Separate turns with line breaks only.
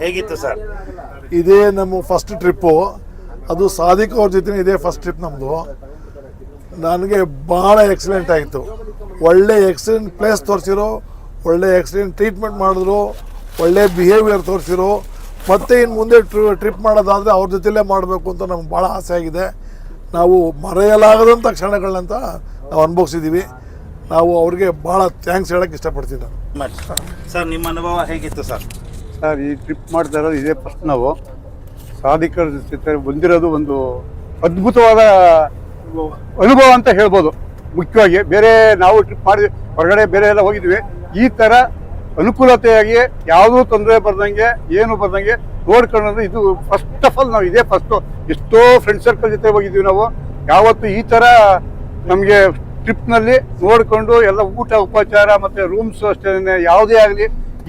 ಹೇಗಿತ್ತು ಸರ್?
ಇದೇ ನಮ್ಮ ಫಸ್ಟ್ ಟ್ರಿಪ್ಪು. ಅದು ಸಾದಿಕ್ ಅವ್ರ ಜೊತೆ ಇದೇ ಫಸ್ಟ್ ಟ್ರಿಪ್ ನಮ್ಮದು. ನನಗೆ ಭಾಳ ಎಕ್ಸಲೆಂಟ್ ಆಯಿತು. ಒಳ್ಳೆ ಎಕ್ಸಲೆಂಟ್ ಪ್ಲೇಸ್ ತೋರಿಸಿರೋ, ಒಳ್ಳೆ ಎಕ್ಸಲೆಂಟ್ ಟ್ರೀಟ್ಮೆಂಟ್ ಮಾಡಿದ್ರು, ಒಳ್ಳೆ ಬಿಹೇವಿಯರ್ ತೋರಿಸಿರೋ. ಮತ್ತೆ ಇನ್ನು ಮುಂದೆ ಟ್ರಿಪ್ ಮಾಡೋದಾದರೆ ಅವ್ರ ಜೊತೆಲೇ ಮಾಡಬೇಕು ಅಂತ ನಮ್ಗೆ ಭಾಳ ಆಸೆ ಆಗಿದೆ. ನಾವು ಮರೆಯಲಾಗದಂಥ ಕ್ಷಣಗಳನ್ನಂತ ನಾವು ಅನುಭವಿಸಿದ್ದೀವಿ. ನಾವು ಅವ್ರಿಗೆ ಭಾಳ ಥ್ಯಾಂಕ್ಸ್ ಹೇಳೋಕ್ಕೆ ಇಷ್ಟಪಡ್ತೀನಿ ನಾನು.
ಸರ್, ನಿಮ್ಮ ಅನುಭವ ಹೇಗಿತ್ತು ಸರ್?
ಸರ್, ಈ ಟ್ರಿಪ್ ಮಾಡ್ತಾ ಇರೋದು ಇದೇ ಫಸ್ಟ್. ನಾವು ಸಾಧಿಕರ ಜೊತೆ ಬಂದಿರೋದು ಒಂದು ಅದ್ಭುತವಾದ ಅನುಭವ ಅಂತ ಹೇಳ್ಬೋದು. ಮುಖ್ಯವಾಗಿ ಬೇರೆ ನಾವು ಟ್ರಿಪ್ ಮಾಡಿ ಹೊರಗಡೆ ಬೇರೆ ಎಲ್ಲ ಹೋಗಿದ್ವಿ. ಈ ಥರ ಅನುಕೂಲತೆಯಾಗಿ ಯಾವುದೂ ತೊಂದರೆ ಬರ್ದಂಗೆ, ಏನು ಬರ್ದಂಗೆ ನೋಡ್ಕೊಳ್ಳೋದು ಇದು ಫಸ್ಟ್ ಆಫ್ ಆಲ್. ನಾವು ಇದೇ ಫಸ್ಟು. ಎಷ್ಟೋ ಫ್ರೆಂಡ್ ಸರ್ಕಲ್ ಜೊತೆ ಹೋಗಿದ್ವಿ ನಾವು. ಯಾವತ್ತು ಈ ಥರ ನಮಗೆ ಟ್ರಿಪ್ನಲ್ಲಿ ನೋಡಿಕೊಂಡು ಎಲ್ಲ ಊಟ ಉಪಚಾರ ಮತ್ತು ರೂಮ್ಸು ಅಷ್ಟೇ ಯಾವುದೇ ಆಗಲಿ